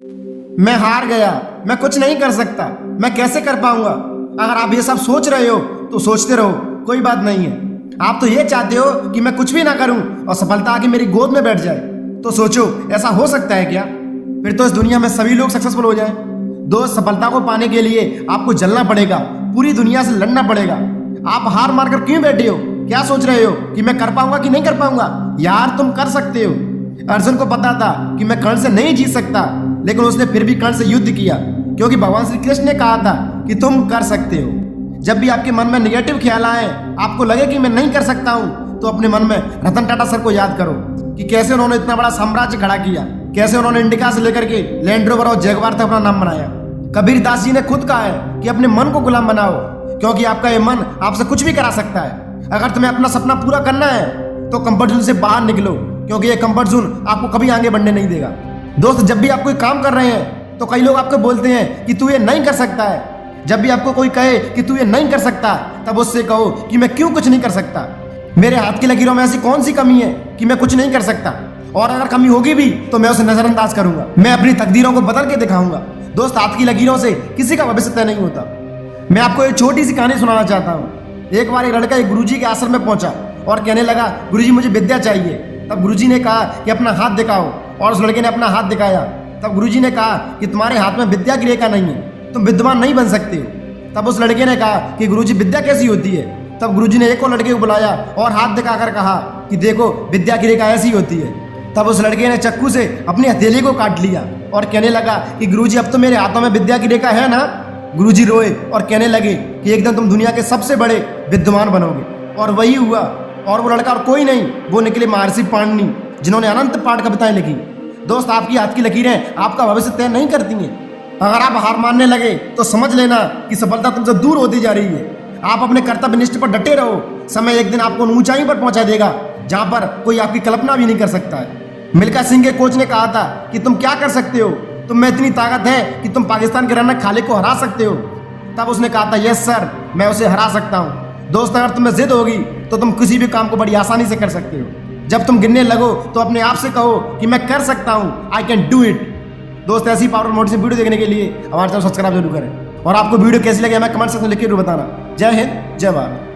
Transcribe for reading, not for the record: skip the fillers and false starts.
मैं हार गया, मैं कुछ नहीं कर सकता, मैं कैसे कर पाऊंगा। अगर आप ये सब सोच रहे हो तो सोचते रहो, कोई बात नहीं है। आप तो ये चाहते हो कि मैं कुछ भी ना करूं और सफलता आके मेरी गोद में बैठ जाए, तो सोचो ऐसा हो सकता है क्या? फिर तो इस दुनिया में सभी लोग सक्सेसफुल हो जाएं। दोस्त, सफलता को पाने के लिए आपको जलना पड़ेगा, पूरी दुनिया से लड़ना पड़ेगा। आप हार मारकर क्यों बैठे हो? क्या सोच रहे हो कि मैं कर पाऊंगा कि नहीं कर पाऊंगा? यार तुम कर सकते हो। अर्जुन को पता था कि मैं कर्ण से नहीं जीत सकता, लेकिन उसने फिर भी कर्ण से युद्ध किया, क्योंकि भगवान श्री कृष्ण ने कहा था कि तुम कर सकते हो। जब भी आपके मन में नेगेटिव ख्याल आए, आपको लगे कि मैं नहीं कर सकता हूं, तो अपने मन में रतन टाटा सर को याद करो कि कैसे उन्होंने इतना बड़ा साम्राज्य खड़ा किया, कैसे उन्होंने इंडिका से लेकर के लैंड रोवर और जैगवार तक अपना नाम बनाया। कबीर दास जी ने खुद कहा है कि अपने मन को गुलाम बनाओ, क्योंकि आपका ये मन आपसे कुछ भी करा सकता है। अगर तुम्हें अपना सपना पूरा करना है तो कंफर्ट जोन से बाहर निकलो, क्योंकि ये कंफर्ट जोन आपको कभी आगे बढ़ने नहीं देगा। दोस्त, जब भी आप कोई काम कर रहे हैं तो कई लोग आपको बोलते हैं कि तू ये नहीं कर सकता है। जब भी आपको कोई कहे कि तू ये नहीं कर सकता, तब उससे कहो कि मैं क्यों कुछ नहीं कर सकता। मेरे हाथ की लकीरों में ऐसी कौन सी कमी है कि मैं कुछ नहीं कर सकता, और अगर कमी होगी भी तो मैं उसे नजरअंदाज करूंगा। मैं अपनी तकदीरों को बदल के दिखाऊंगा। दोस्त, हाथ की लकीरों से किसी का भविष्य तय नहीं होता। मैं आपको एक छोटी सी कहानी सुनाना चाहता हूँ। एक बार एक लड़का एक गुरुजी के आश्रम में पहुंचा और कहने लगा, गुरुजी मुझे विद्या चाहिए। तब गुरुजी ने कहा कि अपना हाथ दिखाओ, और उस लड़के ने अपना हाथ दिखाया। तब गुरुजी ने कहा कि तुम्हारे हाथ में विद्या की रेखा नहीं है, तुम विद्वान नहीं बन सकते हो। तब उस लड़के ने कहा कि गुरुजी विद्या कैसी होती है? तब गुरुजी ने एक और लड़के को बुलाया और हाथ दिखाकर कहा कि देखो विद्या की रेखा ऐसी होती है। तब उस लड़के ने चाकू से अपनी हथेली को काट लिया और कहने लगा कि गुरुजी अब तो मेरे हाथों में विद्या की रेखा है ना? गुरुजी रोए और कहने लगे कि एक दिन तुम दुनिया के सबसे बड़े विद्वान बनोगे। और वही हुआ, और वो लड़का और कोई नहीं, वो निकले महर्षि पाणिनि, जिन्होंने अनंत पाठ कविताएं लिखी। दोस्त, आपकी हाथ की लकीरें आपका भविष्य तय नहीं करती हैं। अगर आप हार मानने लगे तो समझ लेना कि सफलता तुमसे दूर होती जा रही है। आप अपने कर्तव्य निष्ठ पर डटे रहो, समय एक दिन आपको ऊंचाई पर पहुंचा देगा जहां पर कोई आपकी कल्पना भी नहीं कर सकता है। मिल्खा सिंह के कोच ने कहा था कि तुम क्या कर सकते हो, तुम में इतनी ताकत है कि तुम पाकिस्तान के रनर खालिद को हरा सकते हो। तब उसने कहा था, यस सर, मैं उसे हरा सकता हूँ। दोस्त, अगर तुम्हें जिद होगी तो तुम किसी भी काम को बड़ी आसानी से कर सकते हो। जब तुम गिरने लगो तो अपने आप से कहो कि मैं कर सकता हूँ, आई कैन डू इट। दोस्त, ऐसी पावर मोटिवेशन वीडियो देखने के लिए हमारे चैनल सब्सक्राइब जरूर करें, और आपको वीडियो कैसी लगे हमें कमेंट सेक्शन में लिख के जरूर बताना। जय हिंद, जय भारत।